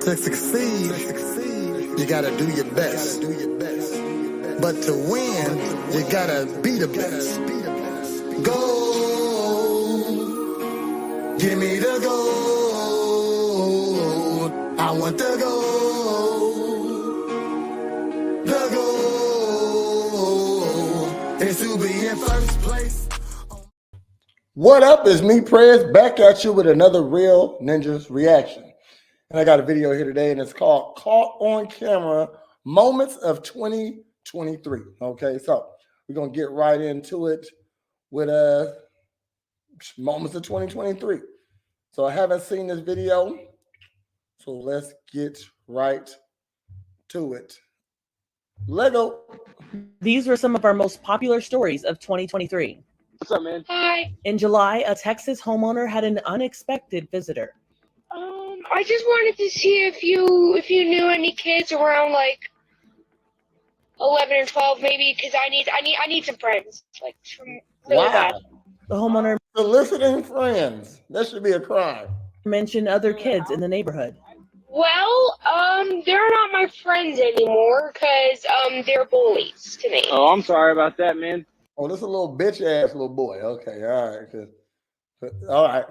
To succeed, you gotta do your best. But to win, you gotta be the best. Go, give me the goal. I want the goal. The goal is to be in first place. What up? Is me, Prez, back at you with another Real Ninjas reaction. And I got a video here today, and it's called Caught on Camera Moments of 2023. Okay, so we're going to get right into it with Moments of 2023. So I haven't seen this video, so let's get right to it. Lego. These were some of our most popular stories of 2023. What's up, man? Hi. In July, a Texas homeowner had an unexpected visitor. I just wanted to see if you knew any kids around like 11 or 12, maybe, because I need some friends, like some really bad. The homeowner Soliciting friends. That should be a crime. mentioned other kids in the neighborhood. Well, they're not my friends anymore because they're bullies to me. Oh, I'm sorry about that, man. Oh, this is a little bitch ass little boy. Okay, all right. All right.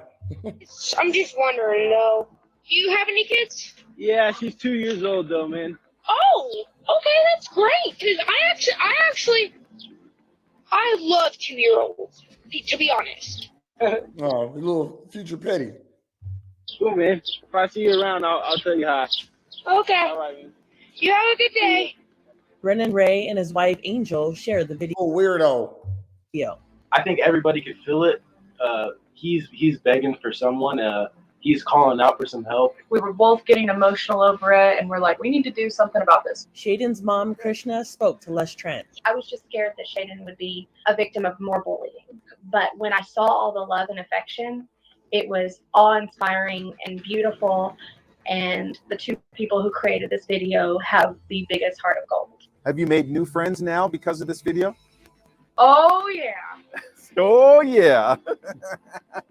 I'm just wondering though. Do you have any kids? Yeah, she's 2 years old though, man. Oh, okay, that's great. Because I love 2-year-olds. To be honest. Oh, a little future petty. Cool, man. If I see you around, I'll tell you hi. Okay. All right, man. You have a good day. Brennan Ray and his wife Angel shared the video. Oh, weirdo. I think everybody could feel it. He's begging for someone. He's calling out for some help. We were both getting emotional over it, and we're like, we need to do something about this. Shaden's mom, Krishna, spoke to Les Trent. I was just scared that Shaden would be a victim of more bullying. But when I saw all the love and affection, it was awe-inspiring and beautiful. And the two people who created this video have the biggest heart of gold. Have you made new friends now because of this video? Oh, yeah. Oh, yeah.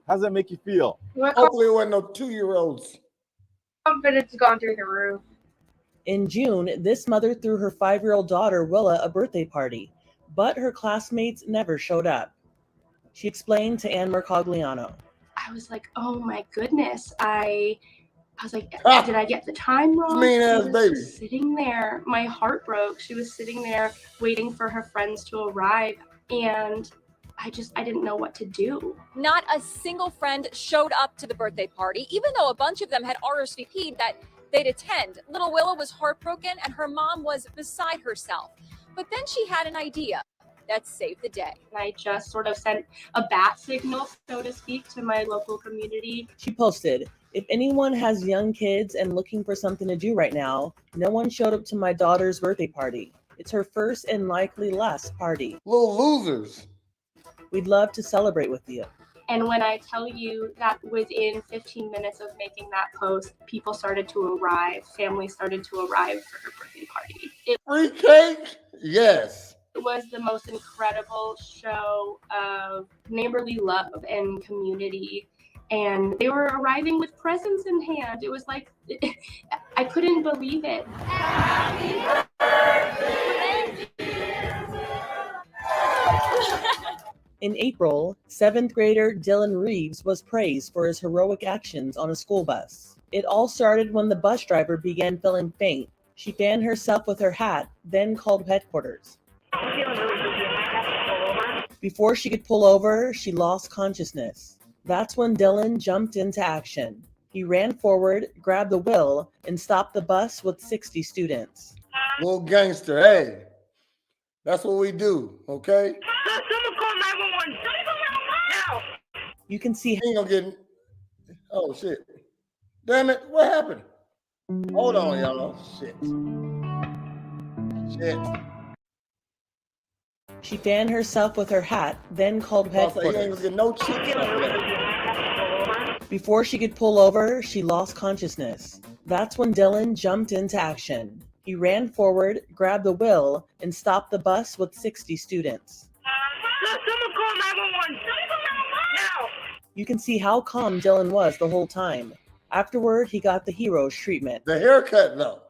How does that make you feel? My Hopefully it wasn't no 2-year-olds. confidence has gone through the roof. In June, this mother threw her 5-year-old daughter Willa a birthday party, but her classmates never showed up. She explained to Anne Mercogliano. I was like, oh my goodness. I was like, did I get the time wrong? Mean ass She was baby. just sitting there. My heart broke. She was sitting there waiting for her friends to arrive. And I didn't know what to do. Not a single friend showed up to the birthday party, even though a bunch of them had RSVP'd that they'd attend. Little Willa was heartbroken and her mom was beside herself. But then she had an idea that saved the day. And I just sort of sent a bat signal, so to speak, to my local community. She posted, "If anyone has young kids and looking for something to do right now, no one showed up to my daughter's birthday party. It's her first and likely last party. Little losers. We'd love to celebrate with you." And when I tell you that within 15 minutes of making that post, people started to arrive, families started to arrive for her birthday party. It Free cake? Yes. was the most incredible show of neighborly love and community. And they were arriving with presents in hand. It was like, I couldn't believe it. In April, 7th grader Dylan Reeves was praised for his heroic actions on a school bus. It all started when the bus driver began feeling faint. She fanned herself with her hat, then called headquarters. Before she could pull over, she lost consciousness. That's when Dylan jumped into action. He ran forward, grabbed the wheel, and stopped the bus with 60 students. Little gangster. Hey, that's what we do, okay? Someone call 911. Someone call 911 now. You can see He ain't gonna get. Oh, shit. Damn it. What happened? Hold on, y'all. Shit. she fanned herself with her hat, then called He ain't gonna headquarters. get no chicks after that. Before she could pull over, she lost consciousness. That's when Dylan jumped into action. He ran forward, grabbed the wheel, and stopped the bus with 60 students. Someone call 911. Someone call 911 now. You can see how calm Dylan was the whole time. Afterward, he got the hero's treatment. The haircut, though.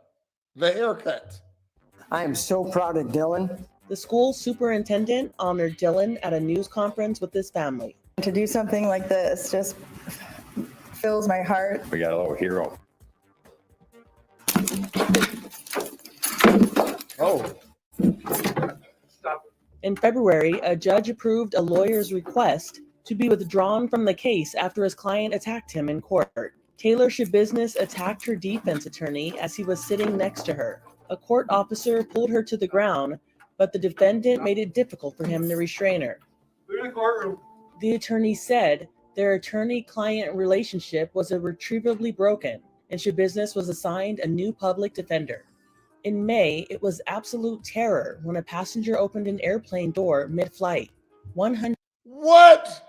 The haircut. I am so proud of Dylan. The school superintendent honored Dylan at a news conference with his family. To do something like this just fills my heart. We got a little hero. Oh. In February, a judge approved a lawyer's request to be withdrawn from the case after his client attacked him in court. Taylor Schabusiness attacked her defense attorney as he was sitting next to her. A court officer pulled her to the ground, but the defendant made it difficult for him to restrain her. The attorney said their attorney-client relationship was irretrievably broken, and Schabusiness was assigned a new public defender. In May, it was absolute terror when a passenger opened an airplane door mid-flight. 100 What?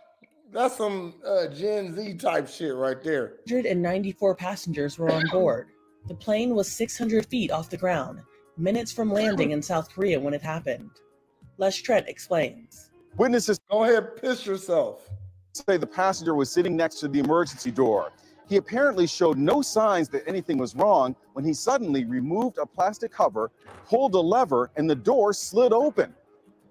That's some Gen Z type shit right there. 194 passengers were on board. The plane was 600 feet off the ground, minutes from landing in South Korea when it happened. Les Trent explains. Witnesses Go ahead, piss yourself. say the passenger was sitting next to the emergency door. He apparently showed no signs that anything was wrong when he suddenly removed a plastic cover, pulled a lever, and the door slid open.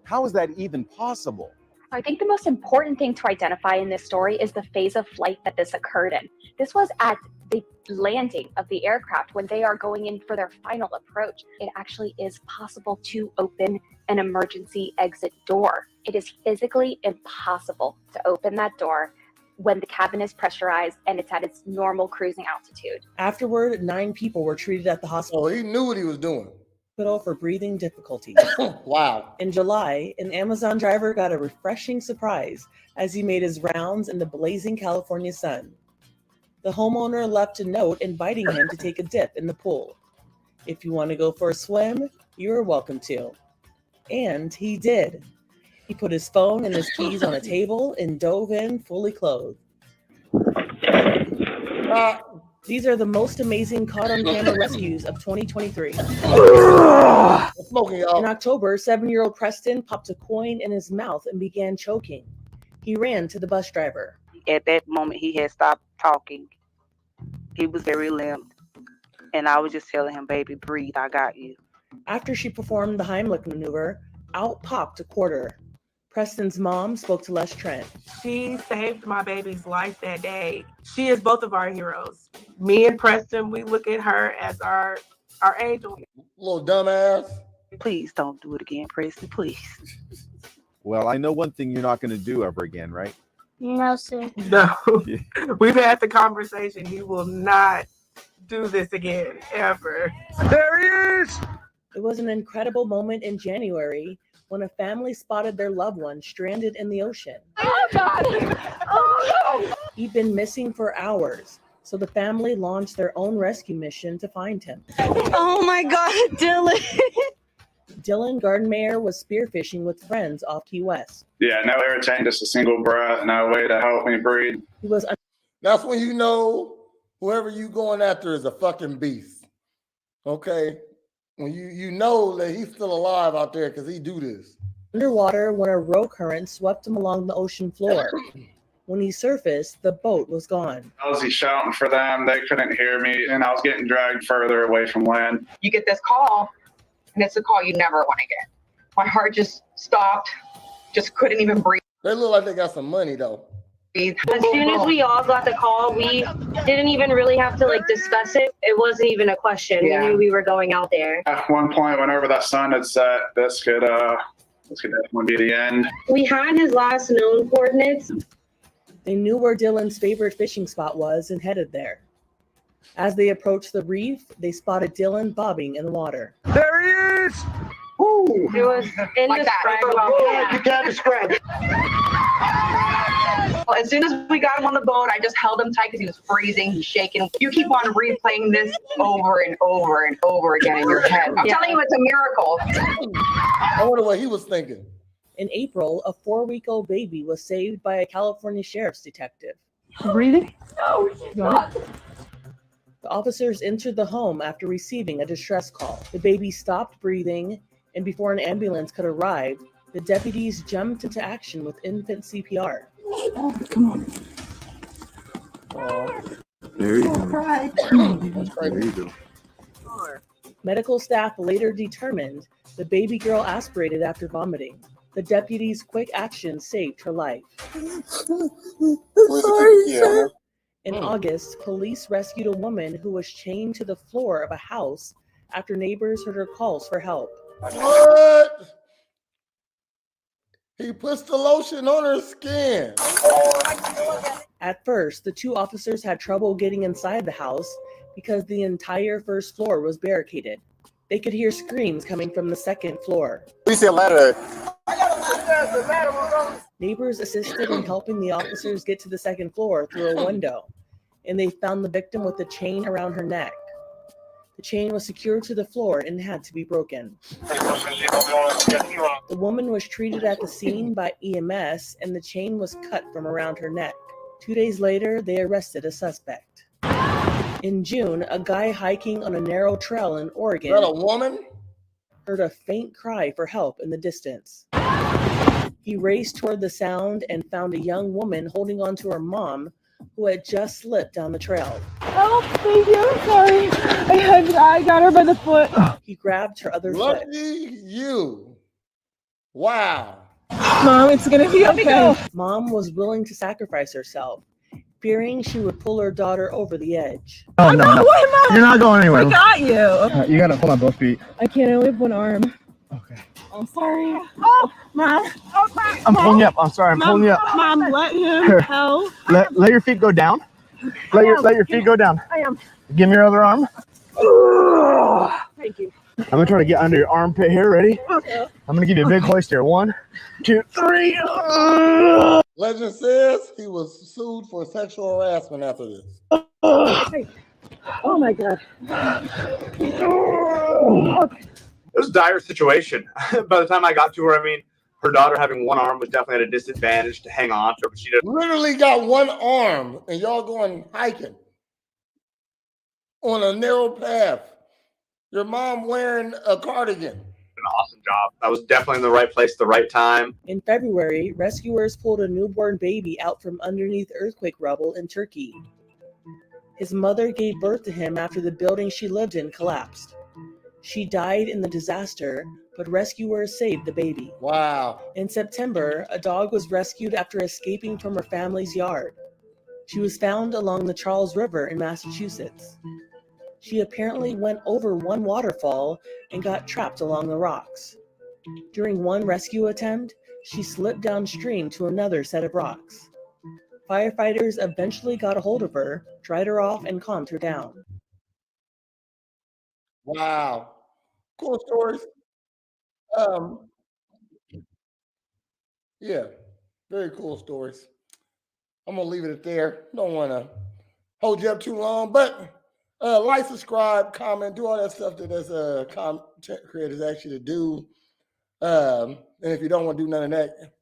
How is that even possible? I think the most important thing to identify in this story is the phase of flight that this occurred in. This was at the landing of the aircraft when they are going in for their final approach. It actually is possible to open an emergency exit door. It is physically impossible to open that door when the cabin is pressurized and it's at its normal cruising altitude. Afterward, 9 people were treated at the hospital Oh, he knew what he was doing. for breathing difficulties. Wow. In July, an Amazon driver got a refreshing surprise as he made his rounds in the blazing California sun. The homeowner left a note inviting him to take a dip in the pool. If you want to go for a swim, you are welcome to. And he did. He put his phone and his keys on a table and dove in fully clothed. These are the most amazing caught-on-camera rescues of 2023. Smoking, y'all. In October, 7-year-old Preston popped a coin in his mouth and began choking. He ran to the bus driver. At that moment, he had stopped talking. He was very limp. And I was just telling him, baby, breathe, I got you. After she performed the Heimlich maneuver, out popped a quarter. Preston's mom spoke to Les Trent. She saved my baby's life that day. She is both of our heroes. Me and Preston, we look at her as our angel. Little dumbass. Please don't do it again, Preston, please. Well, I know one thing you're not going to do ever again, right? No, sir. No, we've had the conversation. He will not do this again, ever. There he is! It was an incredible moment in January when a family spotted their loved one stranded in the ocean. Oh, God. Oh, no. He'd been missing for hours, so the family launched their own rescue mission to find him. Oh my God, Dylan. Dylan Gardenmayer was spearfishing with friends off Key West. Yeah, no irritant, just a single breath, no way to help me breathe. He was. That's when you know whoever you going after is a fucking beast. Okay? When you know that he's still alive out there because he do this. Underwater when a row current swept him along the ocean floor. When he surfaced, the boat was gone. I was shouting for them, they couldn't hear me, and I was getting dragged further away from land. You get this call, and it's a call you never want to get. My heart just stopped, just couldn't even breathe. They look like they got some money though. As soon as we all got the call, we didn't even really have to discuss it. It wasn't even a question. Yeah. We knew we were going out there. At one point, whenever that sun had set, this could definitely be the end. We had his last known coordinates. They knew where Dylan's favorite fishing spot was and headed there. As they approached the reef, they spotted Dylan bobbing in the water. There he is! It was indescribable. You can't describe it. Well, as soon as we got him on the boat, I just held him tight because he was freezing, he's shaking. You keep on replaying this over and over and over again in your head. I'm telling you, it's a miracle. I wonder what he was thinking. In April, a 4-week-old baby was saved by a California sheriff's detective. Breathing? No, she's not. The officers entered the home after receiving a distress call. The baby stopped breathing, and before an ambulance could arrive, the deputies jumped into action with infant CPR. Oh, come on. There you go. That's crazy. There you go. Medical staff later determined the baby girl aspirated after vomiting. The deputy's quick action saved her life. In August, police rescued a woman who was chained to the floor of a house after neighbors heard her calls for help. What? He puts the lotion on her skin. At first, the two officers had trouble getting inside the house because the entire first floor was barricaded. They could hear screams coming from the second floor. We see a ladder. Neighbors assisted in helping the officers get to the second floor through a window, and they found the victim with a chain around her neck. The chain was secured to the floor and had to be broken. The woman was treated at the scene by EMS, and the chain was cut from around her neck. 2 days later, they arrested a suspect. In June, a guy hiking on a narrow trail in Oregon Is that a woman? heard a faint cry for help in the distance. He raced toward the sound and found a young woman holding onto her mom who had just slipped down the trail. Oh, thank you. I'm sorry. I got her by the foot. He grabbed her other foot. Lucky you. Wow. Mom, it's going to be okay. Mom was willing to sacrifice herself, fearing she would pull her daughter over the edge. Oh, no. You're not going anywhere. I got you. You gotta hold on both feet. I can't. I only have one arm. Okay. I'm sorry. Oh, Mom. I'm pulling you up. I'm sorry. I'm pulling you up. Mom, let him Here. help. Let your feet go down. Let your feet go down. I am. Give me your other arm. Thank you. I'm gonna try to get under your armpit here. Ready? Okay. I'm gonna give you a big hoist here. 1, 2, 3. Legend says he was sued for sexual harassment after this. Oh my God. It was a dire situation. By the time I got to her, I mean, her daughter having one arm was definitely at a disadvantage to hang on to her, but she did. Literally got one arm and y'all going hiking on a narrow path. Your mom wearing a cardigan. An awesome job. I was definitely in the right place at the right time. In February, rescuers pulled a newborn baby out from underneath earthquake rubble in Turkey. His mother gave birth to him after the building she lived in collapsed. She died in the disaster, but rescuers saved the baby. Wow. In September, a dog was rescued after escaping from her family's yard. She was found along the Charles River in Massachusetts. She apparently went over one waterfall and got trapped along the rocks. During one rescue attempt, she slipped downstream to another set of rocks. Firefighters eventually got a hold of her, dried her off, and calmed her down. Wow. Cool stories. Yeah, very cool stories. I'm gonna leave it at there. Don't want to hold you up too long, but like, subscribe, comment, do all that stuff that as content creators ask you to do. And if you don't want to do none of that,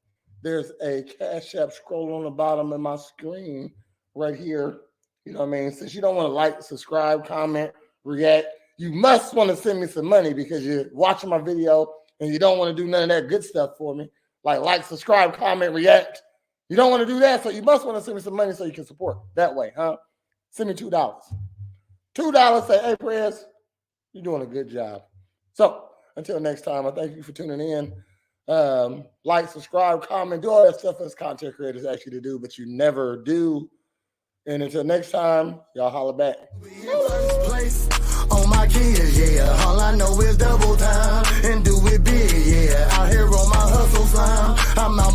there's a Cash App scroll on the bottom of my screen right here. You know what I mean? Since you don't want to like, subscribe, comment, react, you must want to send me some money because you're watching my video and you don't want to do none of that good stuff for me. Like, subscribe, comment, react. You don't want to do that, so you must want to send me some money so you can support that way, huh? Send me $2. $2, say, hey, Prez, you're doing a good job. So until next time, I thank you for tuning in. Like, subscribe, comment, do all that stuff as content creators ask you to do, but you never do. And until next time, y'all holler back. On my kids, yeah. All I know is double time and do it big, yeah. Out here on my hustle slime. I'm out